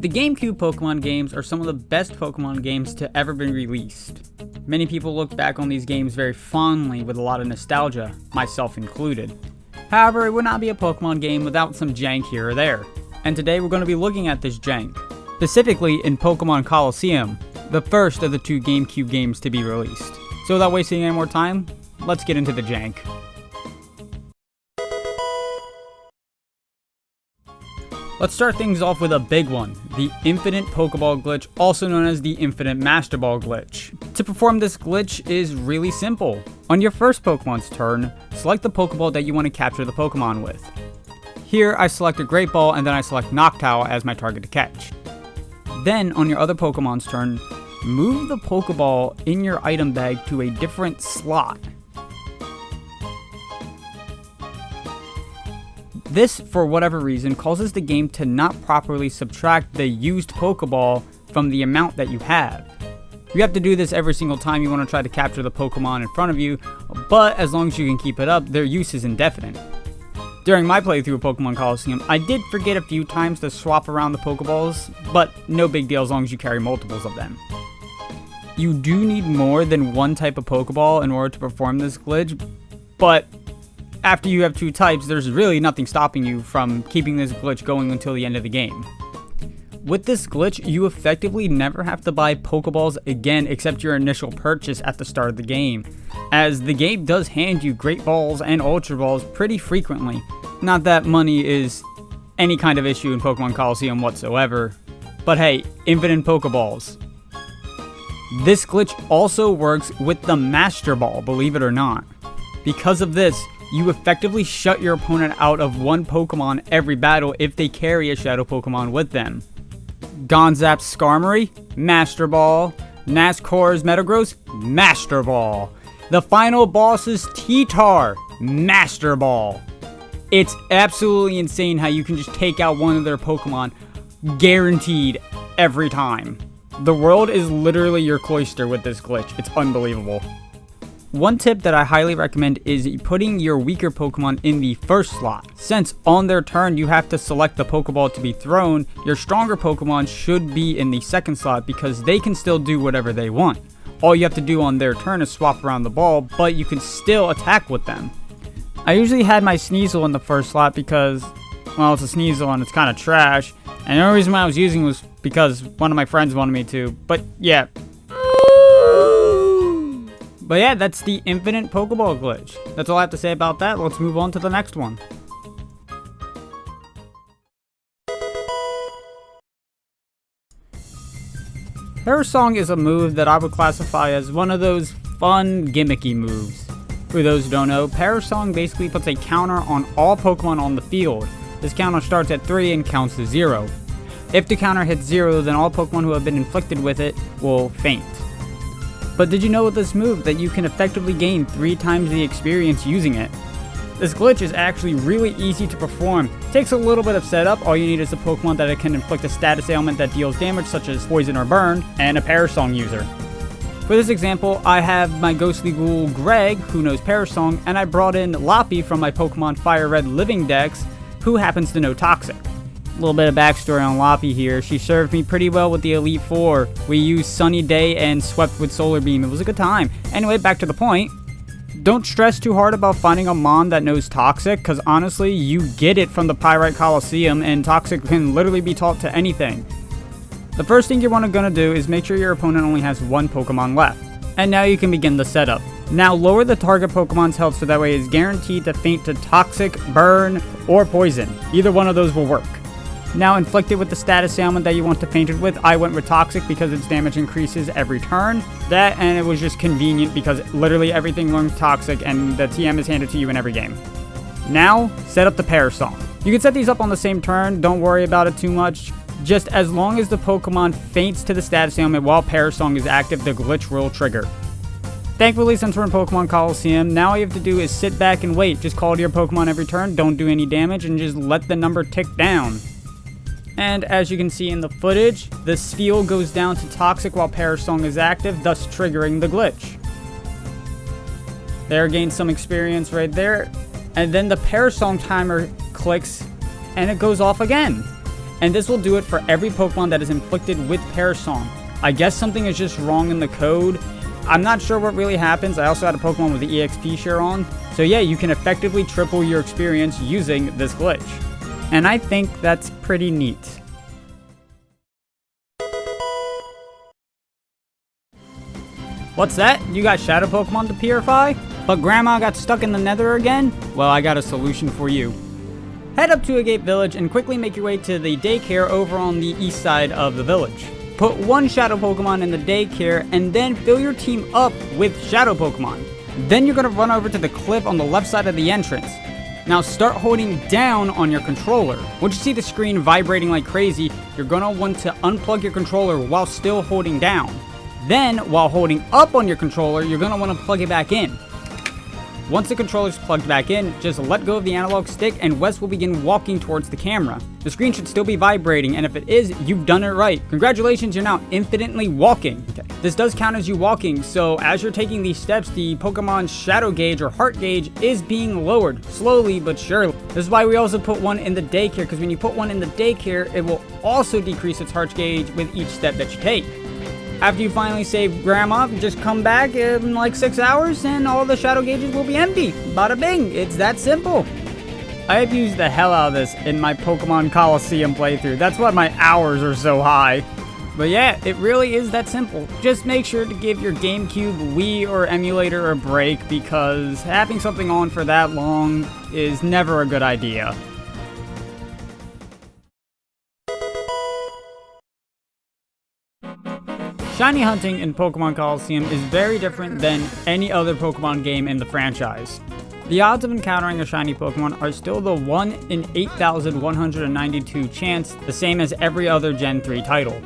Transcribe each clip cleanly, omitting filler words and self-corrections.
The GameCube Pokemon games are some of the best Pokemon games to ever be released. Many people look back on these games very fondly with a lot of nostalgia, myself included. However, it would not be a Pokemon game without some jank here or there. And today we're going to be looking at this jank, specifically in Pokemon Colosseum, the first of the two GameCube games to be released. So without wasting any more time, let's get into the jank. Let's start things off with a big one, the Infinite Pokeball glitch, also known as the Infinite Master Ball glitch. To perform this glitch is really simple. On your first Pokemon's turn, select the Pokeball that you want to capture the Pokemon with. Here I select a Great Ball and then I select Noctowl as my target to catch. Then on your other Pokemon's turn, move the Pokeball in your item bag to a different slot. This, for whatever reason, causes the game to not properly subtract the used Pokeball from the amount that you have. You have to do this every single time you want to try to capture the Pokemon in front of you, but as long as you can keep it up, their use is indefinite. During my playthrough of Pokemon Colosseum, I did forget a few times to swap around the Pokeballs, but no big deal as long as you carry multiples of them. You do need more than one type of Pokeball in order to perform this glitch, but after you have two types, there's really nothing stopping you from keeping this glitch going until the end of the game. With this glitch, you effectively never have to buy Pokeballs again except your initial purchase at the start of the game, as the game does hand you Great Balls and Ultra Balls pretty frequently. Not that money is any kind of issue in Pokemon Colosseum whatsoever, but hey, infinite Pokeballs. This glitch also works with the Master Ball, believe it or not. Because of this, you effectively shut your opponent out of one Pokemon every battle if they carry a Shadow Pokemon with them. Gonzap's Skarmory, Master Ball. Nazcor's Metagross, Master Ball. The final boss's T-Tar, Master Ball. It's absolutely insane how you can just take out one of their Pokemon, guaranteed every time. The world is literally your cloister with this glitch. It's unbelievable. One tip that I highly recommend is putting your weaker Pokemon in the first slot. Since on their turn you have to select the Pokeball to be thrown, your stronger Pokemon should be in the second slot because they can still do whatever they want. All you have to do on their turn is swap around the ball, but you can still attack with them. I usually had my Sneasel in the first slot because, well, it's a Sneasel and it's kind of trash. And the only reason why I was using it was because one of my friends wanted me to, but yeah. But yeah, that's the Infinite Pokeball glitch. That's all I have to say about that. Let's move on to the next one. Parasong is a move that I would classify as one of those fun, gimmicky moves. For those who don't know, Parasong basically puts a counter on all Pokemon on the field. This counter starts at 3 and counts to 0. If the counter hits 0, then all Pokemon who have been inflicted with it will faint. But did you know with this move that you can effectively gain 3 times the experience using it? This glitch is actually really easy to perform. It takes a little bit of setup. All you need is a Pokemon that can inflict a status ailment that deals damage such as poison or burn, and a Parasong user. For this example, I have my Ghostly Ghoul Greg, who knows Parasong, and I brought in Loppy from my Pokemon Fire Red Living Dex, who happens to know Toxic. A little bit of backstory on Loppy here. She served me pretty well with the Elite Four. We used Sunny Day and swept with Solar Beam. It was a good time. Anyway, back to the point. Don't stress too hard about finding a Mon that knows Toxic, because honestly, you get it from the Pyrite Colosseum, and Toxic can literally be taught to anything. The first thing you're gonna do is make sure your opponent only has one Pokemon left. And now you can begin the setup. Now lower the target Pokemon's health so that way it's guaranteed to faint to Toxic, Burn, or Poison. Either one of those will work. Now inflict it with the status ailment that you want to faint it with. I went with Toxic because its damage increases every turn. That, and it was just convenient because literally everything learns Toxic and the TM is handed to you in every game. Now, set up the Parasong. You can set these up on the same turn, don't worry about it too much. Just as long as the Pokemon faints to the status ailment while Parasong is active, the glitch will trigger. Thankfully, since we're in Pokemon Colosseum, now all you have to do is sit back and wait. Just call to your Pokemon every turn, don't do any damage, and just let the number tick down. And as you can see in the footage, the Spheal goes down to Toxic while Parasong is active, thus triggering the glitch. There, gained some experience right there. And then the Parasong timer clicks, and it goes off again. And this will do it for every Pokemon that is inflicted with Parasong. I guess something is just wrong in the code. I'm not sure what really happens. I also had a Pokemon with the EXP share on. So yeah, you can effectively triple your experience using this glitch. And I think that's pretty neat. What's that? You got Shadow Pokemon to purify? But Grandma got stuck in the Nether again? Well, I got a solution for you. Head up to Agate Village and quickly make your way to the daycare over on the east side of the village. Put one Shadow Pokemon in the daycare and then fill your team up with Shadow Pokemon. Then you're going to run over to the cliff on the left side of the entrance. Now start holding down on your controller. Once you see the screen vibrating like crazy, you're going to want to unplug your controller while still holding down. Then, while holding up on your controller, you're going to want to plug it back in. Once the controller is plugged back in, just let go of the analog stick and Wes will begin walking towards the camera. The screen should still be vibrating, and if it is, you've done it right. Congratulations, you're now infinitely walking. Okay. This does count as you walking, so as you're taking these steps, the Pokemon's shadow gauge or heart gauge is being lowered, slowly but surely. This is why we also put one in the daycare, because when you put one in the daycare, it will also decrease its heart gauge with each step that you take. After you finally save Grandma, just come back in like 6 hours and all the shadow gauges will be empty. Bada bing, it's that simple. I have used the hell out of this in my Pokemon Colosseum playthrough. That's why my hours are so high. But yeah, it really is that simple. Just make sure to give your GameCube, Wii, or emulator a break because having something on for that long is never a good idea. Shiny hunting in Pokemon Colosseum is very different than any other Pokemon game in the franchise. The odds of encountering a shiny Pokemon are still the 1 in 8,192 chance, the same as every other Gen 3 title.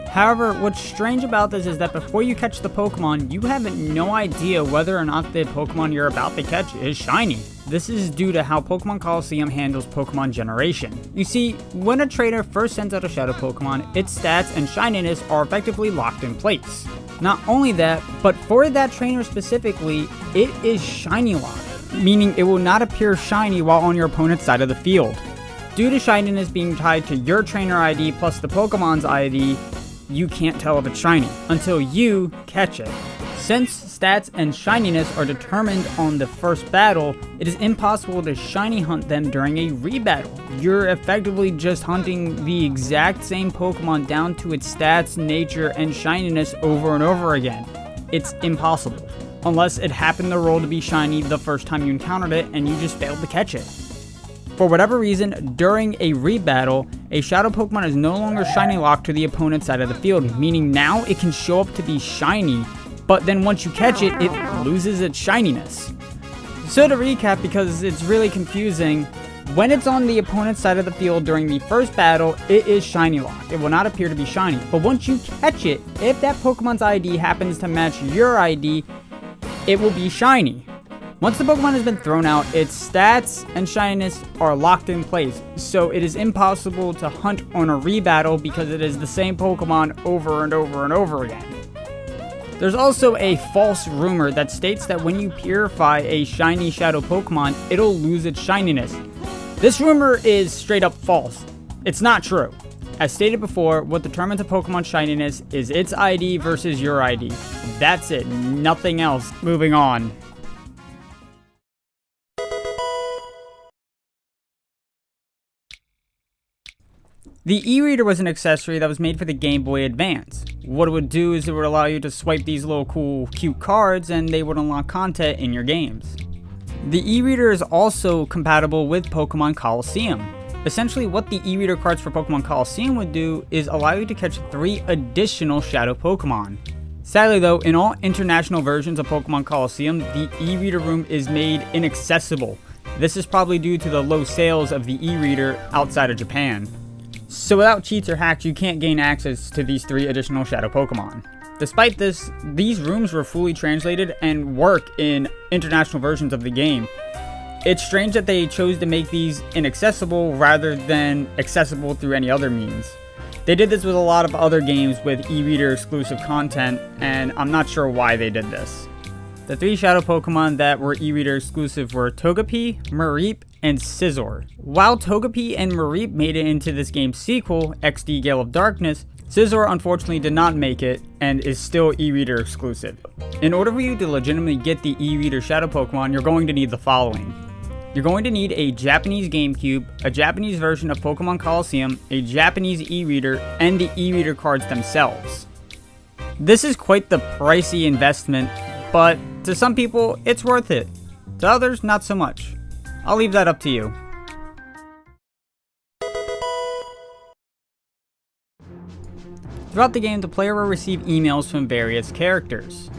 However, what's strange about this is that before you catch the Pokemon, you have no idea whether or not the Pokemon you're about to catch is shiny. This is due to how Pokemon Colosseum handles Pokemon generation. You see, when a trainer first sends out a Shadow Pokemon, its stats and shininess are effectively locked in place. Not only that, but for that trainer specifically, it is shiny locked, meaning it will not appear shiny while on your opponent's side of the field. Due to shininess being tied to your trainer ID plus the Pokemon's ID, you can't tell if it's shiny until you catch it. Since stats and shininess are determined on the first battle, it is impossible to shiny hunt them during a rebattle. You're effectively just hunting the exact same Pokemon down to its stats, nature, and shininess over and over again. It's impossible, unless it happened to roll to be shiny the first time you encountered it and you just failed to catch it. For whatever reason, during a rebattle, a Shadow Pokemon is no longer shiny locked to the opponent's side of the field, meaning now it can show up to be shiny, but then once you catch it, it loses its shininess. So to recap, because it's really confusing, when it's on the opponent's side of the field during the first battle, it is shiny locked. It will not appear to be shiny, but once you catch it, if that Pokemon's ID happens to match your ID, it will be shiny. Once the Pokemon has been thrown out, its stats and shininess are locked in place, so it is impossible to hunt on a rebattle because it is the same Pokemon over and over and over again. There's also a false rumor that states that when you purify a shiny Shadow Pokemon, it'll lose its shininess. This rumor is straight up false. It's not true. As stated before, what determines a Pokemon's shininess is its ID versus your ID. That's it, nothing else. Moving on. The e-reader was an accessory that was made for the Game Boy Advance. What it would do is it would allow you to swipe these little cool, cute cards and they would unlock content in your games. The e-reader is also compatible with Pokemon Colosseum. Essentially, what the e-reader cards for Pokemon Colosseum would do is allow you to catch 3 additional Shadow Pokemon. Sadly though, in all international versions of Pokemon Colosseum, the e-reader room is made inaccessible. This is probably due to the low sales of the e-reader outside of Japan. So without cheats or hacks, you can't gain access to these 3 additional Shadow Pokemon. Despite this, these rooms were fully translated and work in international versions of the game. It's strange that they chose to make these inaccessible rather than accessible through any other means. They did this with a lot of other games with e-reader exclusive content, and I'm not sure why they did this. The 3 Shadow Pokemon that were e-reader exclusive were Togepi, Mareep, and Scizor. While Togepi and Mareep made it into this game's sequel, XD Gale of Darkness, Scizor unfortunately did not make it and is still e-reader exclusive. In order for you to legitimately get the e-reader Shadow Pokemon, you're going to need the following. You're going to need a Japanese GameCube, a Japanese version of Pokemon Colosseum, a Japanese e-reader, and the e-reader cards themselves. This is quite the pricey investment, but to some people, it's worth it. To others, not so much. I'll leave that up to you. Throughout the game, the player will receive emails from various characters.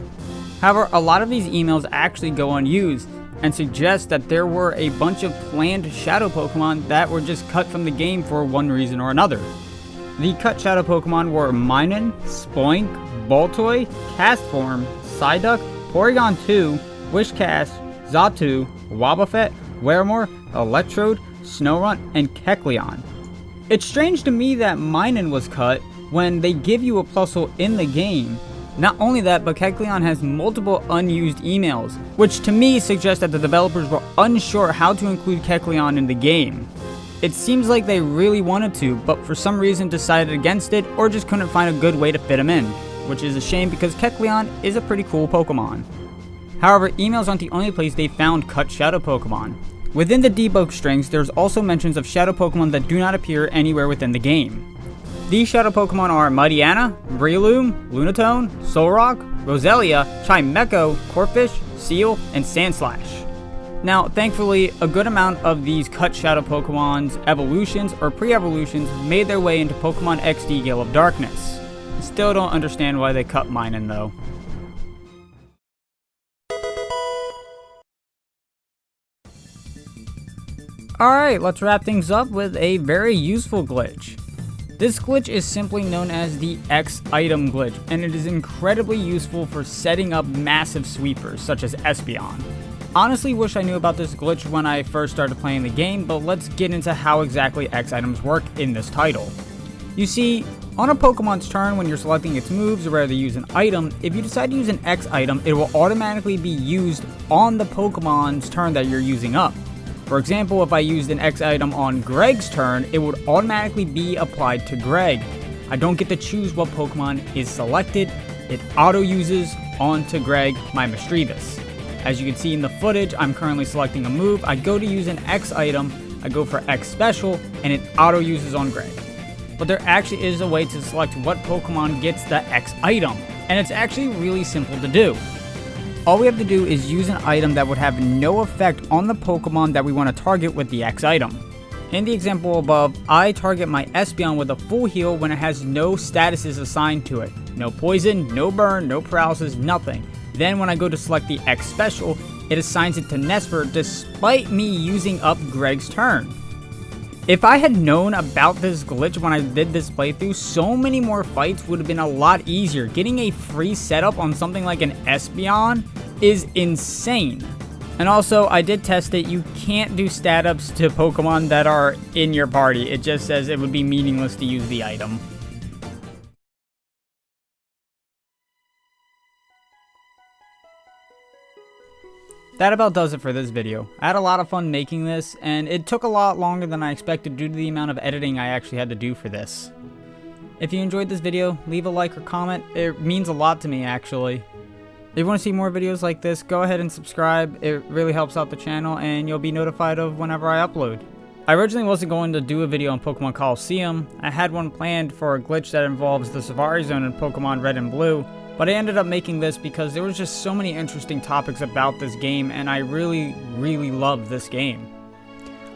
However, a lot of these emails actually go unused and suggest that there were a bunch of planned Shadow Pokemon that were just cut from the game for one reason or another. The cut Shadow Pokemon were Minun, Spoink, Baltoy, Castform, Psyduck, Porygon 2, Wishcast, Xatu, Wobbuffet, Weremore, Electrode, Snorunt, and Kecleon. It's strange to me that Minun was cut when they give you a Plusle in the game. Not only that, but Kecleon has multiple unused emails, which to me suggests that the developers were unsure how to include Kecleon in the game. It seems like they really wanted to, but for some reason decided against it or just couldn't find a good way to fit him in, which is a shame because Kecleon is a pretty cool Pokemon. However, emails aren't the only place they found cut Shadow Pokemon. Within the debug strings, there's also mentions of Shadow Pokemon that do not appear anywhere within the game. These Shadow Pokemon are Mightyena, Breloom, Lunatone, Solrock, Roselia, Chimecho, Corphish, Seal, and Sandslash. Now, thankfully, a good amount of these cut Shadow Pokemon's evolutions or pre-evolutions made their way into Pokemon XD Gale of Darkness. Still don't understand why they cut Minun though. Alright, let's wrap things up with a very useful glitch. This glitch is simply known as the X item glitch, and it is incredibly useful for setting up massive sweepers such as Espeon. Honestly wish I knew about this glitch when I first started playing the game, but let's get into how exactly X items work in this title. You see, on a Pokemon's turn when you're selecting its moves or whether to use an item, if you decide to use an X item, it will automatically be used on the Pokemon's turn that you're using up. For example, if I used an X item on Greg's turn, it would automatically be applied to Greg. I don't get to choose what Pokemon is selected. It auto-uses onto Greg, my Misdreavus. As you can see in the footage, I'm currently selecting a move. I go to use an X item, I go for X special, and it auto-uses on Greg. But there actually is a way to select what Pokemon gets the X item, and it's actually really simple to do. All we have to do is use an item that would have no effect on the Pokemon that we want to target with the X item. In the example above, I target my Espeon with a full heal when it has no statuses assigned to it. No poison, no burn, no paralysis, nothing. Then when I go to select the X special, it assigns it to Nesper despite me using up Greg's turn. If I had known about this glitch when I did this playthrough, so many more fights would have been a lot easier. Getting a free setup on something like an Espeon is insane. And also, I did test it, you can't do stat ups to Pokemon that are in your party. It just says it would be meaningless to use the item. That about does it for this video. I had a lot of fun making this, and it took a lot longer than I expected due to the amount of editing I actually had to do for this. If you enjoyed this video, leave a like or comment. It means a lot to me, actually. If you want to see more videos like this, go ahead and subscribe. It really helps out the channel, and you'll be notified of whenever I upload. I originally wasn't going to do a video on Pokemon Colosseum. I had one planned for a glitch that involves the Safari Zone in Pokemon Red and Blue, but I ended up making this because there was just so many interesting topics about this game, and I really love this game.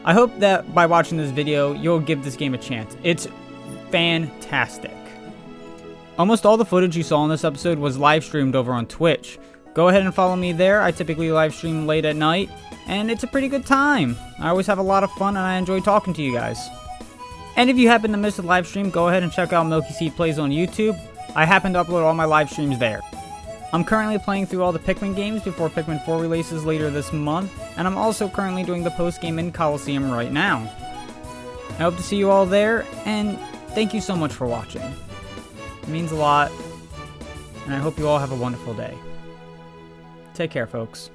I hope that by watching this video, you'll give this game a chance. It's fantastic. Almost all the footage you saw in this episode was live streamed over on Twitch. Go ahead and follow me there. I typically live stream late at night, and it's a pretty good time. I always have a lot of fun, and I enjoy talking to you guys. And if you happen to miss the live stream, go ahead and check out Milky Seed Plays on YouTube. I happen to upload all my live streams there. I'm currently playing through all the Pikmin games before Pikmin 4 releases later this month, and I'm also currently doing the post-game in Colosseum right now. I hope to see you all there, and thank you so much for watching. It means a lot, and I hope you all have a wonderful day. Take care, folks.